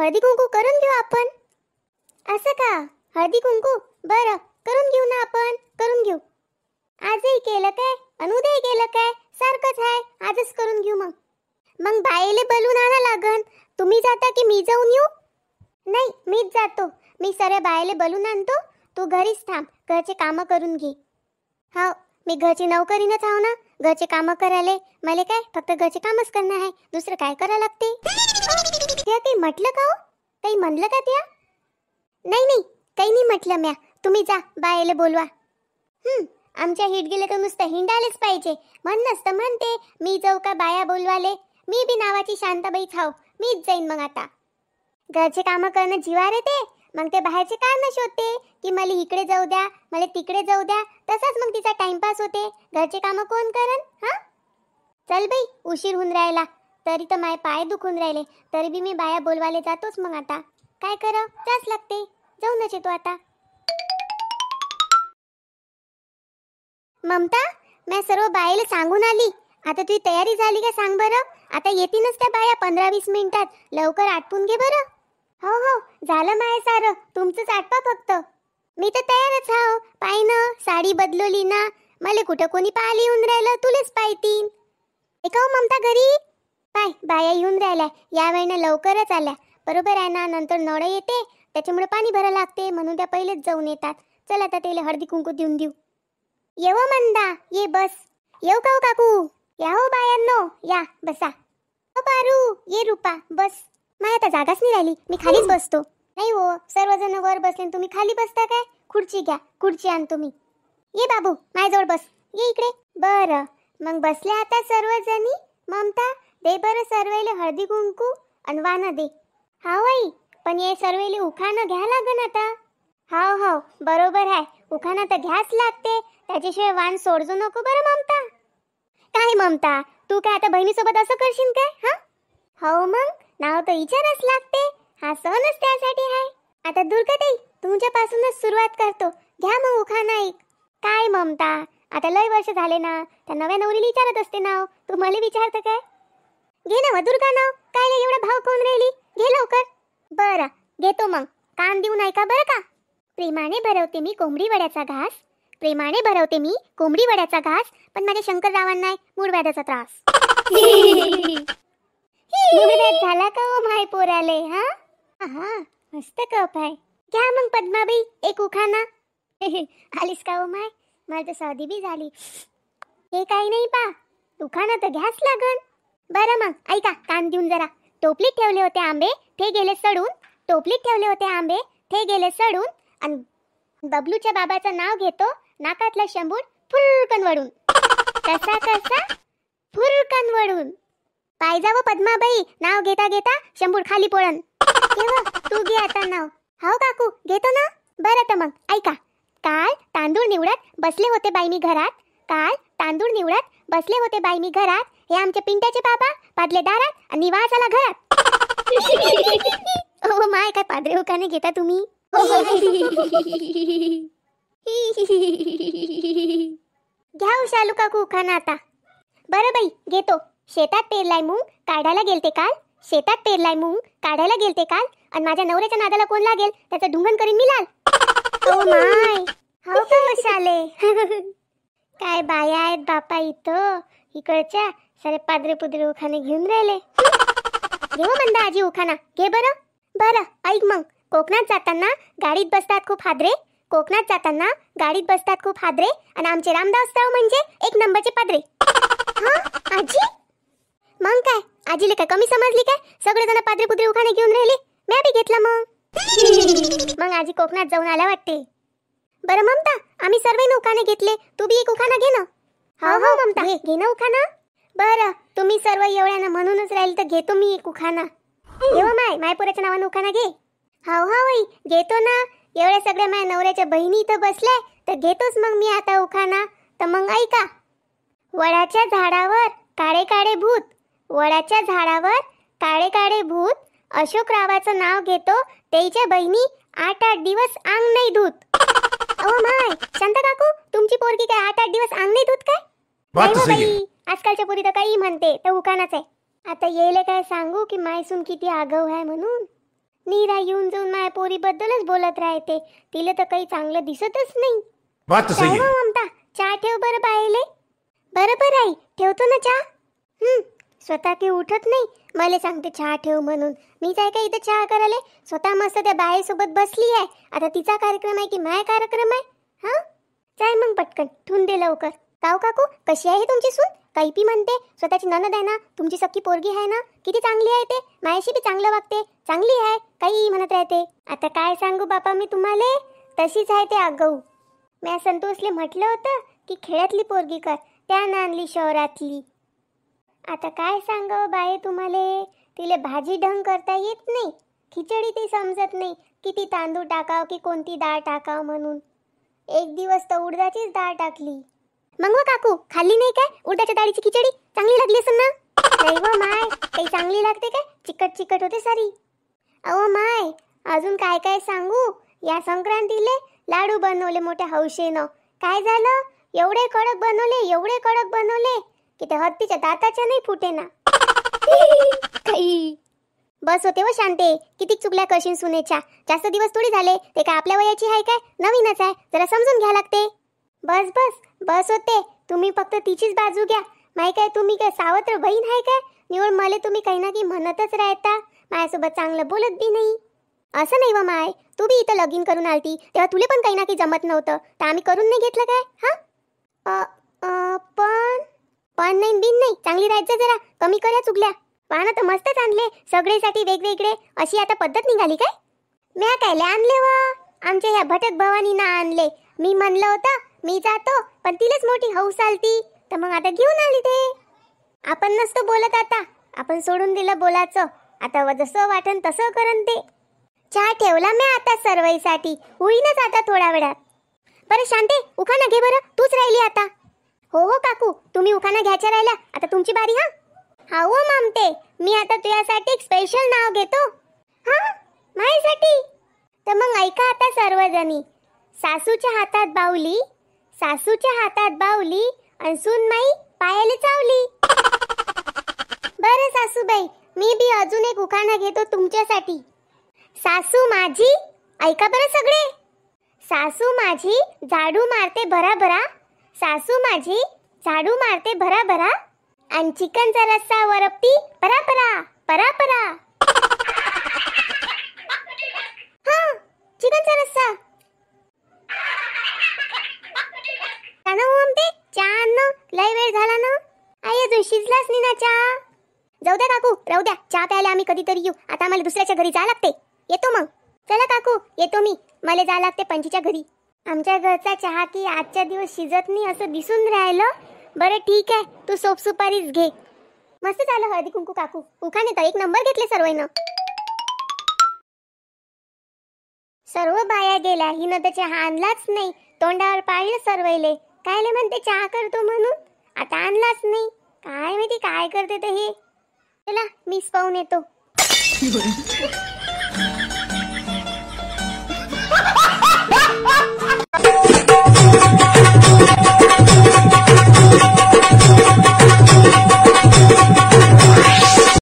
हळदी कुंकू करून घेऊ आपण. असं का? हळदी कुंकू बरं करून घेऊ ना, आपण करून घेऊ. आजही केलं काय आणि उद्याही केलं काय, सारखंच आहे. आजच करून घेऊ. मग बायले बलून आणा लागन. तुम्ही जाता की मी जाऊन येऊ? नाही, मीच जातो. मी साऱ्या बायले बलून आणतो, तू घरीच थांब, घरचे कामं करून घे. हो, मी घरची नोकरीनच आहो ना. घरचे कामं करायले मला काय फक्त घरचे कामच करणं आहे, दुसरं काय करायला लागते? त्या काही म्हटलं का हो? काही म्हणलं का त्या? नाही नाही, काही नाही म्हटलं म्या. तुम्ही जा, बायले बोलवा. आमच्या हिट गेले तर नुसतं हिंडायलाच पाहिजे. म्हणूनच तर म्हणते मी जाऊ का बाया बोलवाले. मी बी नावाची शांताबाई खाऊ, मीच जाईन. मग आता घरचे कामं करणं जीवार येते, मग ते बाहेरचे कारण शोधते की मला इकडे जाऊ द्या, मला तिकडे जाऊ द्या. तसाच मग तिचा टाइमपास होते. घरचे कामं कोण करन? हा, चल बाई, उशीर होऊन राहिला. तरी तर माझे पाय दुखून राहिले, तरी बी मी बाया बोलवाले जातोच. मग आता काय करावं, जाच लागते. जाऊनच येतो आता. ममता, मी सर्व बायला सांगून आली. आता तुझी तयारी झाली का सांग बरं? आता येतीनच त्या बाया 15-20 मिनिटात. लवकर आटपून घे बरं. हो हो, झालं माय सारं. तुमचंच आटपा फक्त. मी तर तयारच हाव. पाय ना, साडी बदलवली ना. मला कुठं कोणी पाहायला येऊन राहिलं, तुलेच पाहतीन. ऐकाव ममता घरी पाय, बाया येऊन राहिल्या. या वेळेनं लवकरच आल्या. बरोबर आहे ना, नंतर नळ येते त्याच्यामुळे पाणी भरा लागते, म्हणून त्या पहिलेच जाऊन येतात. चल आता त्याला हळदी कुंकू देऊन देऊ. येव मंदा, ये बस. येऊ का हो काकू? या हो बायांनो, या बसा. हो पारू, ये रूपा बस. माय आता जागाच नाही राहिली, मी खालीच बसतो. नाही हो, सर्वजण वर बसले, तुम्ही खाली बसता काय? खुर्ची घ्या, खुर्ची आणतो मी. ये बाबू, माझ्याजवळ बस. ये इकडे. बरं, मग बसले आता सर्वजणी. ममता, दे बरं सर्वेले हळदी कुंकू आणि वानं दे. हा आई, पण ये सर्वेले उखाणं घ्या लागन आता. हाव हाव, बरोबर आहे. उखाणं तर घ्याच लागते, त्याच्याशिवाय वाण सोडजो नको बरं ममता. काय ममता, तू काय आता बहिणीसोबत असं करशील काय? हा, हो मग नाव तर विचारच लागते. हा सणच त्यासाठी आहे. आता दुर्गाताई, तुमच्यापासूनच सुरुवात करतो. घ्या मग उखाणा एक. काय ममता, आता लय वर्ष झाले ना, त्या नव्या नवरीला विचारत असते नाव, तू मला विचारतं काय? घे ना दुर्गा नाव. काय एवढा भाव कोण राहिली? घे लवकर. बरं घेतो मग. कान देऊन ऐका बरं का. प्रेमाने भरवते मी कोंबडी वड्याचा घास, प्रेमाने भरवते मी कोंबडी वड्याचा घास, पण माझ्या शंकररावांना मूळव्याधाचा त्रास. मूळव्याध झाला का हो माय पोराले? हा हा, मस्त कप आहे. घ्या मग पद्माबाई एक उखाणा. आलीस का हो माय? मला तर सर्दी बी झाली. हे काही नाही पा, उखाणा तर घ्याच लागन. बरं मग ऐका, कान देऊन जरा. टोपलीत ठेवले होते आंबे, ते गेले सडून. टोपलीत ठेवले होते आंबे, ते गेले सडून. आणि बबलूच्या बाबाचं नाव घेतो, नाकातला शंभूर फुरकन वडून. कसा कसा? फुरकन वडून. पाय जावं पद्माबाई, नाव घेता घेता शंभूर खाली पडन. तू घे आता नाव. हो काकू, घेतो ना. बरं तर मग ऐका. काल तांदूळ निवडत बसले होते बाई मी घरात. काल तांदूळ निवडत बसले होते बाई मी घरात. हे आमचे पिंट्याचे बाबा पादले दारात आणि निवास आला घरात. ओ माय, काय पादरे उखाणे घेता तुम्ही? घ्या शालू काकू उखाणा आता. बरं बाई घेतो. शेतात पेरलाय मूग काढायला गेलते काल. शेतात पेरलाय मूग काढायला गेलते काल. आणि माझ्या नवऱ्याच्या नादाला कोण लागेल त्याचं ढुंगण करीन मी लाल. ओ माय, हो का मशाले? काय बाया आहेत बापा इथं. इकडच्या सारे पादरे पुदरे उखाणे घेऊन राहिले. घेऊ म्हणता आजी उखाणा, घे बरं. बरं ऐक मग. कोकणात जाताना गाडीत बसतात खूप हादरे. कोकणात जाताना गाडीत बसतात खूप हादरे. आणि आमचे रामदासराव म्हणजे एक नंबरचे पादरे. हा आजी, मग काय आजीला काय कमी समजली काय? सगळेजण पादरे पुदरे उखाणे घेऊन राहिले, मी बी घेतला मग. मग आजी कोकणात जाऊन आल्या वाटते. बरं ममता, आम्ही सर्व उखाणे घेतले, तू बी एक उखाणा घे ना. हो हो ममता, घे ना उखाणा. बरं तुम्ही सर्व एवढ्यानं म्हणूनच राहील तर घेतो मी एक उखाणा. येव माय, मायपुराच्या नावानं उखाणा घे. हाव हाव घेतो ना. एवढ्या सगळ्या माझ्या नवऱ्याच्या बहिणी इथं बसल्या तर घेतोच मग मी आता उखाणा. तर मग ऐका. वडाच्या झाडावर काळे काळे भूत, वडाच्या झाडावर काळे काळे भूत. अशोकरावाचं नाव घेतो, त्याच्या बहिणी 8-8 दिवस अंग नाही धूत. ओ माय, शांता काकू, तुमची पोरगी काय 8-8 दिवस अंग नाही धूत काय? बाई, आजकालच्या पोरी तर काही म्हणते तर उखाणाच आहे. आता येले काय सांगू की मायसून किती आगाऊ आहे म्हणून. नीरा येऊन जाऊन माझ्या पोरीबद्दलच बोलत राहते. तिला तर काही चांगलं दिसतच नाही. बात तो सही है. ममता चहा ठेव बरं बायले. बरोबर आई, ठेवतो ना चहा. स्वतः की उठत नाही, मला सांगते चहा ठेव म्हणून. मी काय काय इथं चहा करायला, स्वतः मस्त त्या बायेसोबत बसली आहे. आता तिचा कार्यक्रम आहे की माझा कार्यक्रम आहे? हा, जाय मग पटकन ठेवून दे लवकर. काऊ काकू, कशी आहे तुमची सून? काही पी म्हणते, स्वतःची नणद आहे ना, तुमची सख्खी पोरगी आहे ना, किती चांगली आहे ते. माझ्याशी बी चांगलं वागते, चांगली आहे, काही म्हणत राहते. आता काय सांगू बापा मी तुम्हाला, तशीच आहे ते आगाऊ. मी संतोषले म्हटलं होतं की खेड्यातली पोरगी कर, त्यानं आणली शहरातली. आता काय सांगावं बाई तुम्हाला, तिला भाजी ढंग करता येत नाही, खिचडी ती समजत नाही किती तांदूळ टाकाव की कोणती डाळ टाकाव म्हणून. एक दिवस तर उडदाचीच डाळ टाकली. मग व काकू खाल्ली नाही काय उडदाच्या डाळीची खिचडी? चांगली लागली असेल ना? नाही व माय, काही चांगली लागते काय? चिकट चिकट होते सारी. अहो माय, अजून काय काय सांगू. या संक्रांतीले लाडू बनवले मोठ्या हौशेनं. काय झालं, एवढे कडक बनवले, एवढे कडक बनवले की त्या हत्तीच्या दाताच्या नाही फुटे ना. काही बस होते व शांते, किती चुकल्या करशील सुनेच्या. जास्त दिवस थोडी झाले, ते काय आपल्या वयाची आहे काय? नवीनच आहे, जरा समजून घ्या लागते. बस बस बस होते, तुम्ही फक्त तिचीच बाजू घ्या. माही काय तुम्ही काय सावत्र बहीण आहे काय? निवड मला तुम्ही काही ना काही म्हणतच राहता, माझ्यासोबत चांगलं बोलत बी नाही. असं नाही व माय, तू बी इथं लगीन करून आलती तेव्हा तुला पण काही ना काही जमत नव्हतं, तर आम्ही करून नाही घेतलं काय? हा पण नाही बिन नाही, चांगली राहायचं जरा, कमी कर या चुकल्या. पाहणं तर मस्तच आणले, सगळेसाठी वेगवेगळे. अशी आता पद्धत निघाली काय? म्या कायले आणले व, आमच्या ह्या भटक भवानीनं आणले. मी म्हणलं होतं मी जातो, पण तिलाच मोठी हौस आलती, तर मग आता घेऊन आली ते. आपण नसतो बोलत, आता आपण सोडून दिलं बोलायचं. आता जसं वाटन तसं करन ते. चहा ठेवला मी आता सर्वाईसाठी, होईनच आता थोड्या वेळात. बरं शांते, उखाणा घे बरं, तूच राहिली आता. हो हो काकू, तुम्ही उखाणा घ्यायच्या राहिल्या, आता तुमची बारी. हा हो मामते, मी आता तुझ्यासाठी एक स्पेशल नाव घेतो. हा, माझ्यासाठी? तर मग ऐका आता सर्वजणी. सासूच्या हातात बाहुली, सासूच्या हातात बाहुली, आणि सूनमाई पायाला चावली. बरं सासूबाई, मी बी अजून एक उखाणा घेतो तुमच्यासाठी. सासू माझी, ऐका बरं सगळे. सासू माझी झाडू मारते भराभरा, सासू माझी झाडू मारते भराभरा, आणि चिकनचा रस्सा वरपती परापरा परापरा. हा, चिकनचा रस्सा. म्हणते चहा आणणं, लय वेळ झाला ना. आई अजून शिजलाच नाही ना चहा. जाऊ द्या काकू, राहू द्या, चहा प्यायला आम्ही कधीतरी येऊ. आता आम्हाला दुसऱ्याच्या घरी जा लागते. येतो मग. चला काकू, येतो मी. मला जा लागते पंचीच्या घरी. आमच्या घरचा चहा की आजच्या दिवस शिजत नाही असं दिसून राहिलं. बरं ठीक आहे, तू सोप सुपारीच घे. मस्त झालं हळदी कुंकू काकू. उखाणे तर एक नंबर घेतले सर्वांना. सर्व बाया गेल्या, हिनं तर चहा आणलाच नाही. तोंडावर पाळलं सर्वले. कायले म्हणते चहा करतो म्हणून, आता आणलाच नाही. काय माहिती काय करते ते हे. चला मीच पाहून येतो.